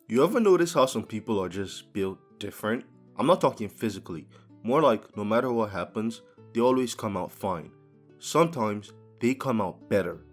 You ever notice how some people are just built different? I'm not talking physically, more like no matter what happens, they always come out fine. Sometimes they come out better.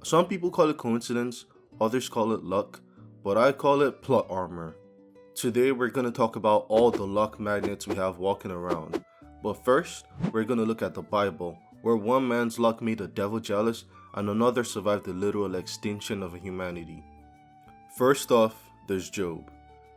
Some people call it coincidence, others call it luck, but I call it plot armor. Today we're going to talk about all the luck magnets we have walking around. But first, we're going to look at the Bible, where one man's luck made the devil jealous and another survived the literal extinction of humanity. First off, there's Job.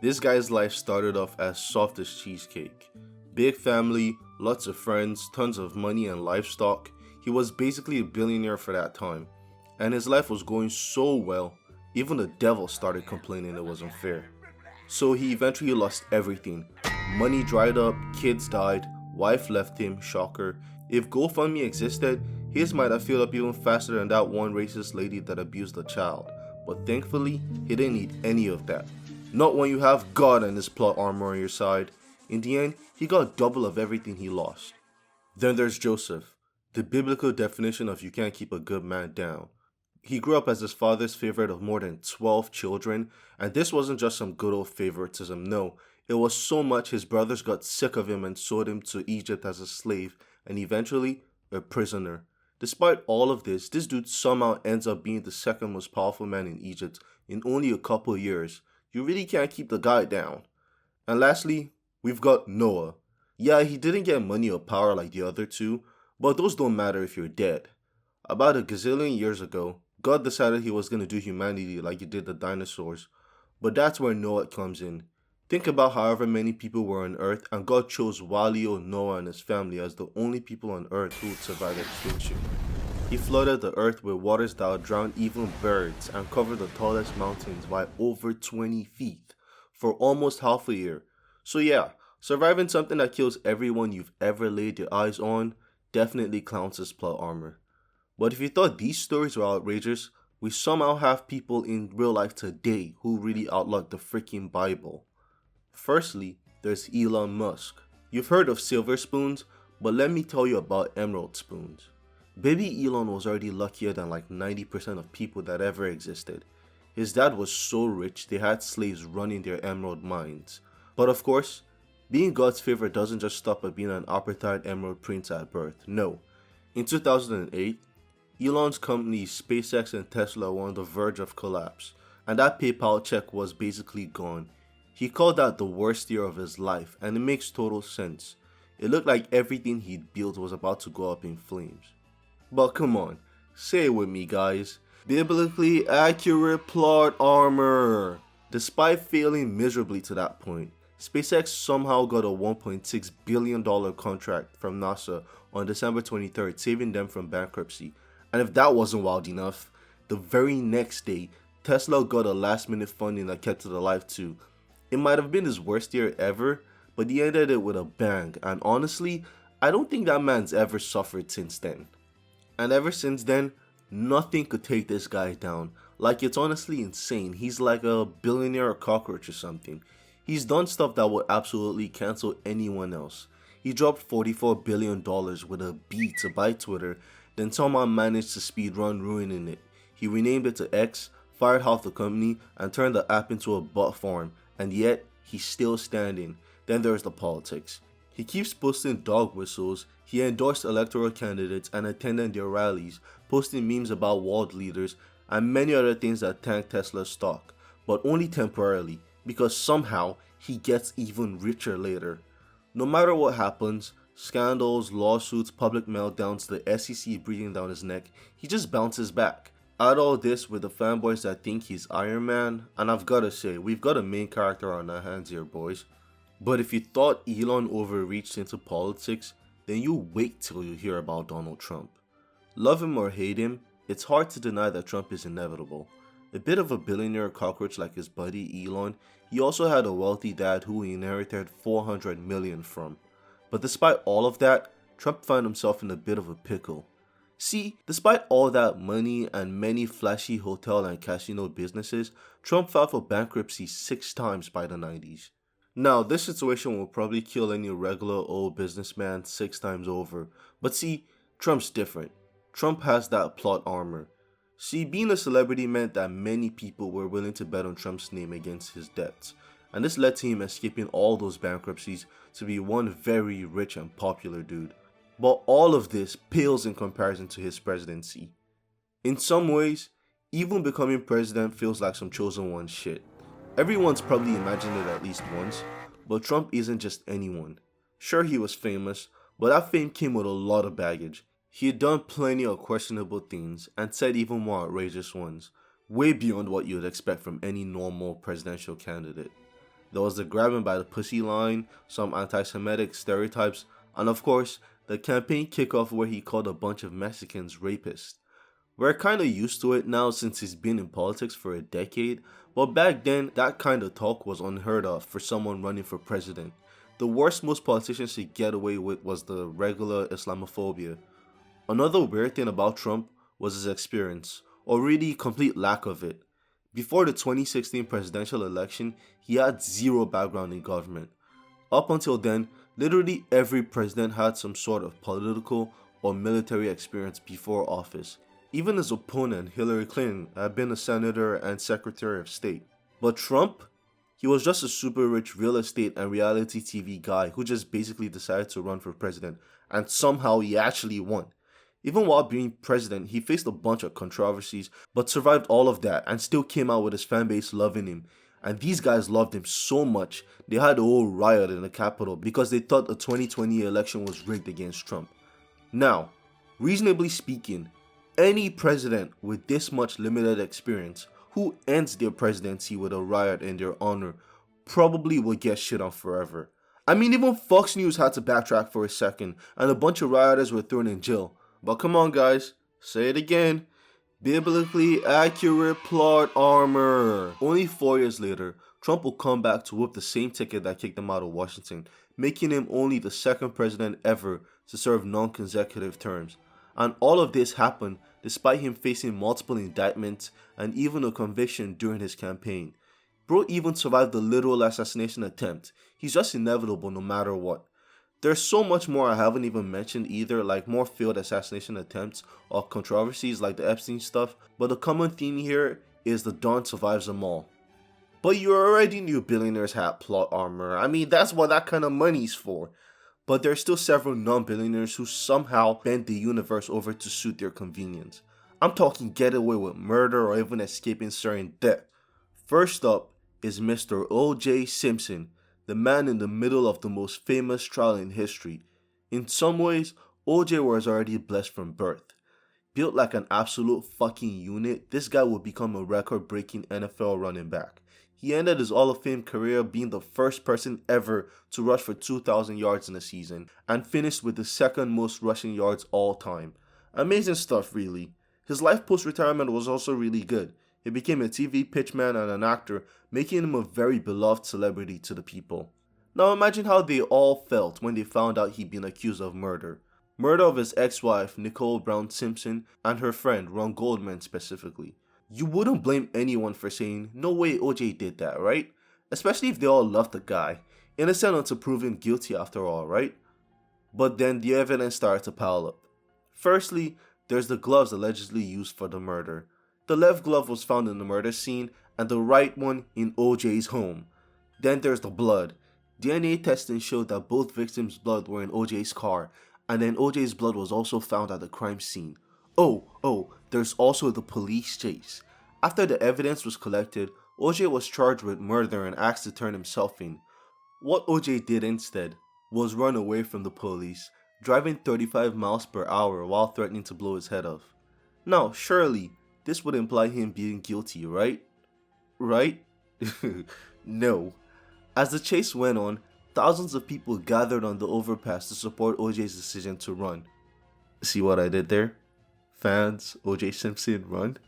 This guy's life started off as soft as cheesecake. Big family, lots of friends, tons of money and livestock. He was basically a billionaire for that time. And his life was going so well, even the devil started complaining it was unfair. So he eventually lost everything. Money dried up, kids died, wife left him, shocker. If GoFundMe existed, his might have filled up even faster than that one racist lady that abused a child. But thankfully, he didn't need any of that. Not when you have God and his plot armor on your side. In the end, he got double of everything he lost. Then there's Joseph, the biblical definition of you can't keep a good man down. He grew up as his father's favorite of more than 12 children, and this wasn't just some good old favoritism, no. It was so much his brothers got sick of him and sold him to Egypt as a slave, and eventually, a prisoner. Despite all of this dude somehow ends up being the second most powerful man in Egypt in only a couple years. You really can't keep the guy down. And lastly, we've got Noah. Yeah, he didn't get money or power like the other two, but those don't matter if you're dead. About a gazillion years ago, God decided he was going to do humanity like he did the dinosaurs. But that's where Noah comes in. Think about however many people were on Earth, and God chose Walio, Noah, and his family as the only people on Earth who would survive extinction. He flooded the Earth with waters that would drown even birds and covered the tallest mountains by over 20 feet for almost half a year. So yeah, surviving something that kills everyone you've ever laid your eyes on definitely counts as plot armor. But if you thought these stories were outrageous, we somehow have people in real life today who really outluck the freaking Bible. Firstly, there's Elon Musk. You've heard of silver spoons, but let me tell you about emerald spoons. Baby Elon was already luckier than like 90% of people that ever existed. His dad was so rich they had slaves running their emerald mines. But of course, being God's favorite doesn't just stop at being an apartheid emerald prince at birth, no. In 2008, Elon's companies SpaceX and Tesla were on the verge of collapse, and that PayPal check was basically gone. He called that the worst year of his life, and it makes total sense. It looked like everything he'd built was about to go up in flames. But come on, say it with me guys. Biblically accurate plot armor. Despite failing miserably to that point, SpaceX somehow got a $1.6 billion contract from NASA on December 23rd, saving them from bankruptcy. And if that wasn't wild enough, the very next day, Tesla got a last-minute funding that kept it alive too. It might have been his worst year ever, but he ended it with a bang, and honestly, I don't think that man's ever suffered since then. And ever since then, nothing could take this guy down. Like, it's honestly insane. He's like a billionaire or cockroach or something. He's done stuff that would absolutely cancel anyone else. He dropped $44 billion with a B to buy Twitter, then somehow managed to speedrun ruining it. He renamed it to X, fired half the company, and turned the app into a bot farm, and yet, he's still standing. Then there's the politics. He keeps posting dog whistles, he endorsed electoral candidates and attended their rallies, posting memes about world leaders, and many other things that tank Tesla's stock, but only temporarily, because somehow he gets even richer later. No matter what happens, scandals, lawsuits, public meltdowns, the SEC breathing down his neck, he just bounces back. Add all this with the fanboys that think he's Iron Man, and I've gotta say, we've got a main character on our hands here, boys. But if you thought Elon overreached into politics, then you wait till you hear about Donald Trump. Love him or hate him, it's hard to deny that Trump is inevitable. A bit of a billionaire cockroach like his buddy Elon, he also had a wealthy dad who he inherited $400 million from. But despite all of that, Trump found himself in a bit of a pickle. See, despite all that money and many flashy hotel and casino businesses, Trump filed for bankruptcy 6 times by the 90s. Now, this situation will probably kill any regular old businessman 6 times over, but see, Trump's different. Trump has that plot armor. See, being a celebrity meant that many people were willing to bet on Trump's name against his debts, and this led to him escaping all those bankruptcies to be one very rich and popular dude. But all of this pales in comparison to his presidency. In some ways, even becoming president feels like some chosen one shit. Everyone's probably imagined it at least once, but Trump isn't just anyone. Sure, he was famous, but that fame came with a lot of baggage. He had done plenty of questionable things and said even more outrageous ones, way beyond what you would expect from any normal presidential candidate. There was the grab him by the pussy line, some anti-Semitic stereotypes, and of course, the campaign kickoff where he called a bunch of Mexicans rapists. We're kinda used to it now since he's been in politics for a decade, but back then, that kind of talk was unheard of for someone running for president. The worst most politicians could get away with was the regular Islamophobia. Another weird thing about Trump was his experience, or really complete lack of it. Before the 2016 presidential election, he had zero background in government. Up until then, literally every president had some sort of political or military experience before office. Even his opponent, Hillary Clinton, had been a senator and secretary of state. But Trump? He was just a super rich real estate and reality TV guy who just basically decided to run for president, and somehow he actually won. Even while being president, he faced a bunch of controversies, but survived all of that and still came out with his fan base loving him. And these guys loved him so much, they had a whole riot in the Capitol because they thought the 2020 election was rigged against Trump. Now, reasonably speaking, any president with this much limited experience who ends their presidency with a riot in their honor probably will get shit on forever. I mean, even Fox News had to backtrack for a second, and a bunch of rioters were thrown in jail. But come on guys, say it again. Biblically accurate plot armor. Only 4 years later, Trump will come back to whoop the same ticket that kicked him out of Washington, making him only the second president ever to serve non-consecutive terms. And all of this happened despite him facing multiple indictments and even a conviction during his campaign. Bro even survived the literal assassination attempt. He's just inevitable no matter what. There's so much more I haven't even mentioned either, like more failed assassination attempts or controversies like the Epstein stuff, but the common theme here is the Don survives them all. But you already knew billionaires had plot armor. I mean, that's what that kind of money's for. But there's still several non-billionaires who somehow bend the universe over to suit their convenience. I'm talking get away with murder or even escaping certain death. First up is Mr. OJ Simpson, the man in the middle of the most famous trial in history. In some ways, OJ was already blessed from birth. Built like an absolute fucking unit, this guy would become a record-breaking NFL running back. He ended his Hall of Fame career being the first person ever to rush for 2,000 yards in a season, and finished with the second most rushing yards all time. Amazing stuff, really. His life post-retirement was also really good. He became a TV pitchman and an actor, making him a very beloved celebrity to the people. Now imagine how they all felt when they found out he'd been accused of murder. Murder of his ex-wife, Nicole Brown Simpson, and her friend, Ron Goldman specifically. You wouldn't blame anyone for saying, no way OJ did that, right? Especially if they all loved the guy. Innocent until proven guilty after all, right? But then the evidence started to pile up. Firstly, there's the gloves allegedly used for the murder. The left glove was found in the murder scene, and the right one in OJ's home. Then there's the blood. DNA testing showed that both victims' blood were in OJ's car, and then OJ's blood was also found at the crime scene. There's also the police chase. After the evidence was collected, OJ was charged with murder and asked to turn himself in. What OJ did instead was run away from the police, driving 35 miles per hour while threatening to blow his head off. Now, surely, this would imply him being guilty, right? Right? No. As the chase went on, thousands of people gathered on the overpass to support OJ's decision to run. See what I did there? Fans, OJ Simpson, run?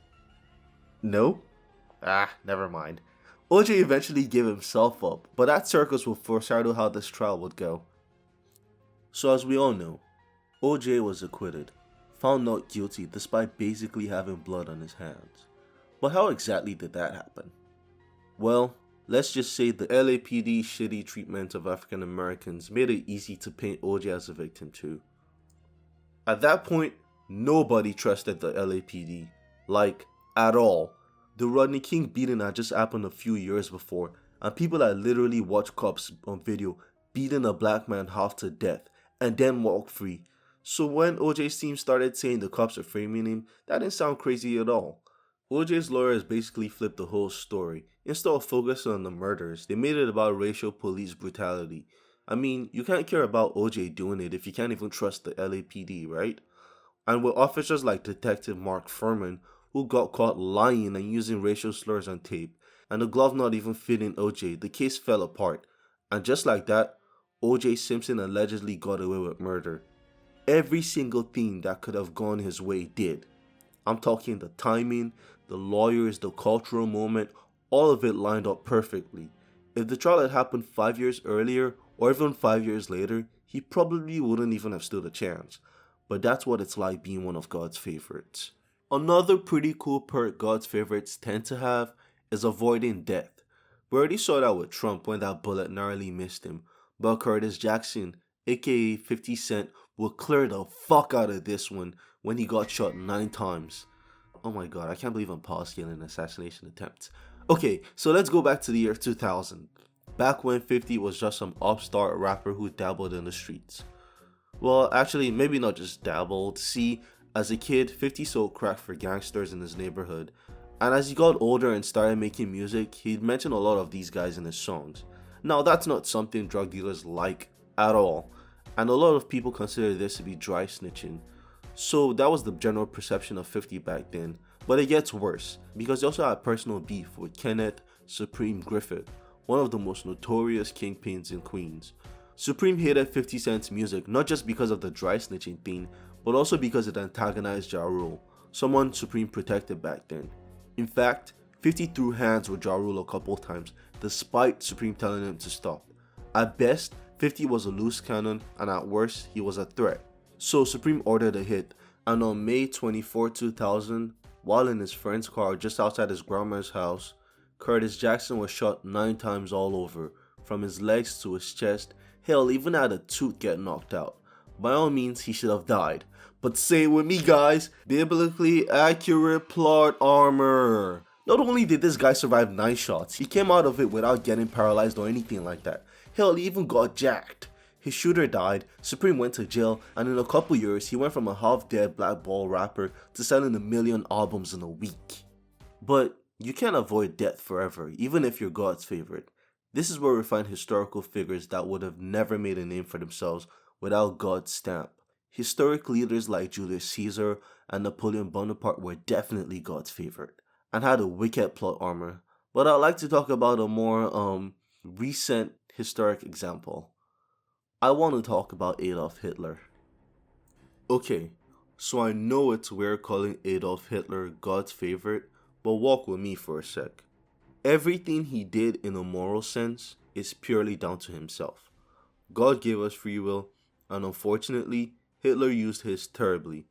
No? Never mind. OJ eventually gave himself up, but that circus will foreshadow how this trial would go. So as we all know, OJ was acquitted, found not guilty despite basically having blood on his hands. But how exactly did that happen? Well, let's just say the LAPD's shitty treatment of African Americans made it easy to paint OJ as a victim too. At that point, nobody trusted the LAPD. Like, at all. The Rodney King beating had just happened a few years before, and people had literally watched cops on video beating a black man half to death and then walk free. So when OJ's team started saying the cops are framing him, that didn't sound crazy at all. OJ's lawyers basically flipped the whole story. Instead of focusing on the murders, they made it about racial police brutality. I mean, you can't care about OJ doing it if you can't even trust the LAPD, right? And with officers like Detective Mark Furman, who got caught lying and using racial slurs on tape, and the glove not even fitting OJ, the case fell apart. And just like that, OJ Simpson allegedly got away with murder. Every single thing that could have gone his way did. I'm talking the timing, the lawyers, the cultural moment, all of it lined up perfectly. If the trial had happened 5 years earlier, or even 5 years later, he probably wouldn't even have stood a chance. But that's what it's like being one of God's favorites. Another pretty cool perk God's favorites tend to have is avoiding death. We already saw that with Trump when that bullet narrowly missed him, but Curtis Jackson, aka 50 Cent, will clear the fuck out of this one when he got shot 9 times. Oh my god, I can't believe I'm pausing assassination attempts. Okay, so let's go back to the year 2000. Back when 50 was just some upstart rapper who dabbled in the streets. Well, actually, maybe not just dabbled. See, as a kid, 50 sold crack for gangsters in his neighborhood. And as he got older and started making music, he'd mention a lot of these guys in his songs. Now, that's not something drug dealers like at all. And a lot of people consider this to be dry snitching. So that was the general perception of 50 back then. But it gets worse, because he also had personal beef with Kenneth Supreme Griffith, one of the most notorious kingpins in Queens. Supreme hated 50 Cent's music not just because of the dry snitching thing, but also because it antagonized Ja Rule, someone Supreme protected back then. In fact, 50 threw hands with Ja Rule a couple times, despite Supreme telling him to stop. At best, 50 was a loose cannon, and at worst, he was a threat. So Supreme ordered a hit, and on May 24, 2000, while in his friend's car just outside his grandma's house, Curtis Jackson was shot 9 times all over, from his legs to his chest. Hell, even had a tooth get knocked out. By all means, he should have died. But say it with me, guys, biblically accurate plot armor. Not only did this guy survive 9 shots, he came out of it without getting paralyzed or anything like that. Hell, he even got jacked. His shooter died, Supreme went to jail, and in a couple years, he went from a half-dead blackball rapper to selling 1 million albums in a week. But you can't avoid death forever, even if you're God's favorite. This is where we find historical figures that would have never made a name for themselves without God's stamp. Historic leaders like Julius Caesar and Napoleon Bonaparte were definitely God's favorite and had a wicked plot armor. But I'd like to talk about a more recent historic example. I want to talk about Adolf Hitler. Okay, so I know it's weird calling Adolf Hitler God's favorite, but walk with me for a sec. Everything he did in a moral sense is purely down to himself. God gave us free will, and unfortunately, Hitler used his terribly.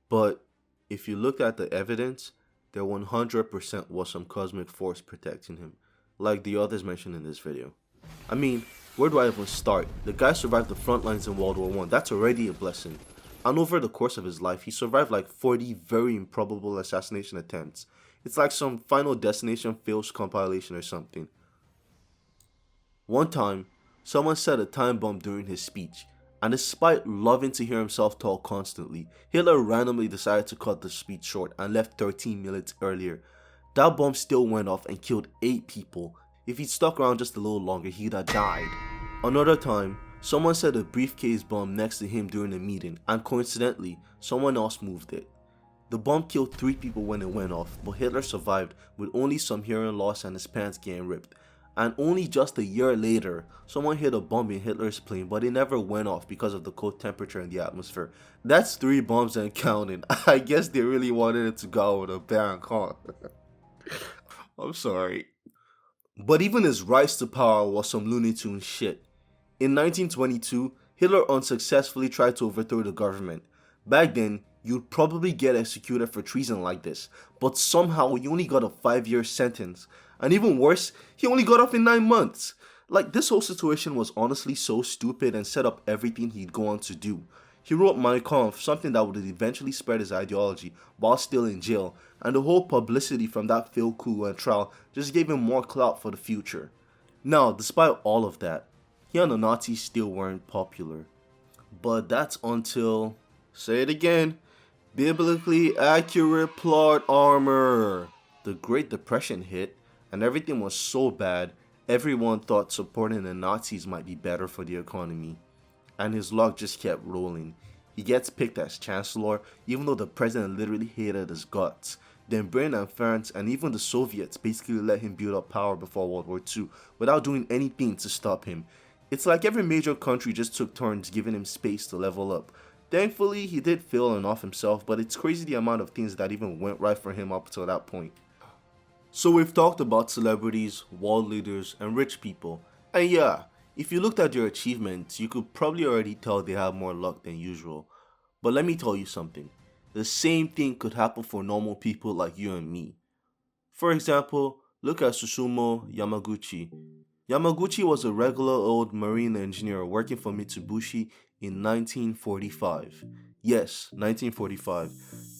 But if you look at the evidence, there 100% was some cosmic force protecting him, like the others mentioned in this video. I mean, where do I even start? The guy survived the front lines in World War I, that's already a blessing. And over the course of his life, he survived like 40 very improbable assassination attempts. It's like some Final Destination fails compilation or something. One time, someone set a time bomb during his speech, and despite loving to hear himself talk constantly, Hitler randomly decided to cut the speech short and left 13 minutes earlier. That bomb still went off and killed 8 people. If he'd stuck around just a little longer, he'd have died. Another time, someone set a briefcase bomb next to him during a meeting, and coincidentally, someone else moved it. The bomb killed 3 people when it went off, but Hitler survived with only some hearing loss and his pants getting ripped. And only just a year later, someone hit a bomb in Hitler's plane, but it never went off because of the cold temperature in the atmosphere. That's 3 bombs and counting. I guess they really wanted it to go with a bang, huh? I'm sorry. But even his rise to power was some Looney Tunes shit. In 1922, Hitler unsuccessfully tried to overthrow the government. Back then, you'd probably get executed for treason like this, but somehow he only got a 5-year sentence. And even worse, he only got off in 9 months. Like, this whole situation was honestly so stupid and set up everything he'd go on to do. He wrote Mein Kampf, something that would eventually spread his ideology while still in jail, and the whole publicity from that failed coup and trial just gave him more clout for the future. Now, despite all of that, he and the Nazis still weren't popular. But that's until, say it again, biblically accurate plot armor. The Great Depression hit, and everything was so bad, everyone thought supporting the Nazis might be better for the economy. And his luck just kept rolling. He gets picked as chancellor, even though the president literally hated his guts. Then Britain and France and even the Soviets basically let him build up power before World War II without doing anything to stop him. It's like every major country just took turns giving him space to level up. Thankfully, he did fail enough himself, but it's crazy the amount of things that even went right for him up to that point. So we've talked about celebrities, world leaders, and rich people. And yeah, if you looked at their achievements, you could probably already tell they have more luck than usual. But let me tell you something. The same thing could happen for normal people like you and me. For example, look at Tsutomu Yamaguchi. Yamaguchi was a regular old marine engineer working for Mitsubishi in 1945. Yes, 1945.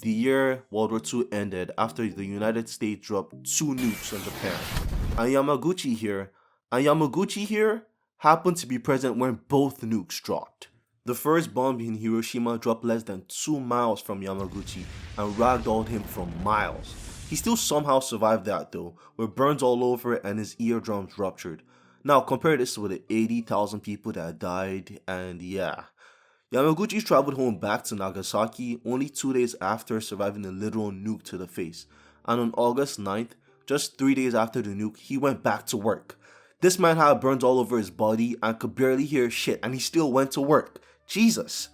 The year World War II ended after the United States dropped 2 nukes on Japan. And Yamaguchi here happened to be present when both nukes dropped. The first bomb in Hiroshima dropped less than 2 miles from Yamaguchi and ragdolled him for miles. He still somehow survived that though, with burns all over and his eardrums ruptured. Now compare this with the 80,000 people that died, and yeah. Yamaguchi traveled home back to Nagasaki only 2 days after surviving a literal nuke to the face. And on August 9th, just 3 days after the nuke, he went back to work. This man had burns all over his body and could barely hear shit, and he still went to work. Jesus.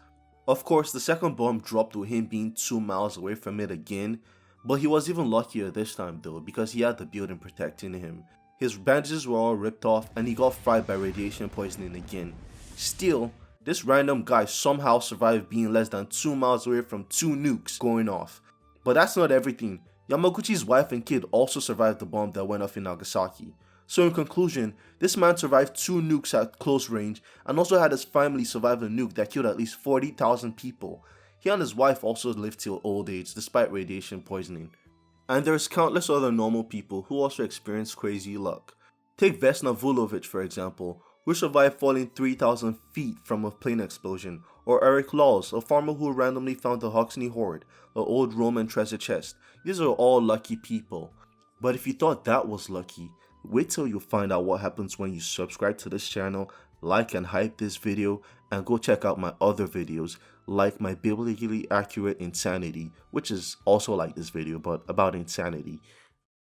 Of course, the second bomb dropped with him being 2 miles away from it again, but he was even luckier this time though because he had the building protecting him. His bandages were all ripped off and he got fried by radiation poisoning again. Still, this random guy somehow survived being less than 2 miles away from 2 nukes going off. But that's not everything. Yamaguchi's wife and kid also survived the bomb that went off in Nagasaki. So in conclusion, this man survived 2 nukes at close range and also had his family survive a nuke that killed at least 40,000 people. He and his wife also lived till old age despite radiation poisoning. And there's countless other normal people who also experienced crazy luck. Take Vesna Vulovic for example, who survived falling 3,000 feet from a plane explosion, or Eric Laws, a farmer who randomly found the Hoxne Hoard, an old Roman treasure chest. These are all lucky people. But if you thought that was lucky, wait till you find out what happens when you subscribe to this channel, like and hype this video, and go check out my other videos like my biblically accurate insanity, which is also like this video but about insanity.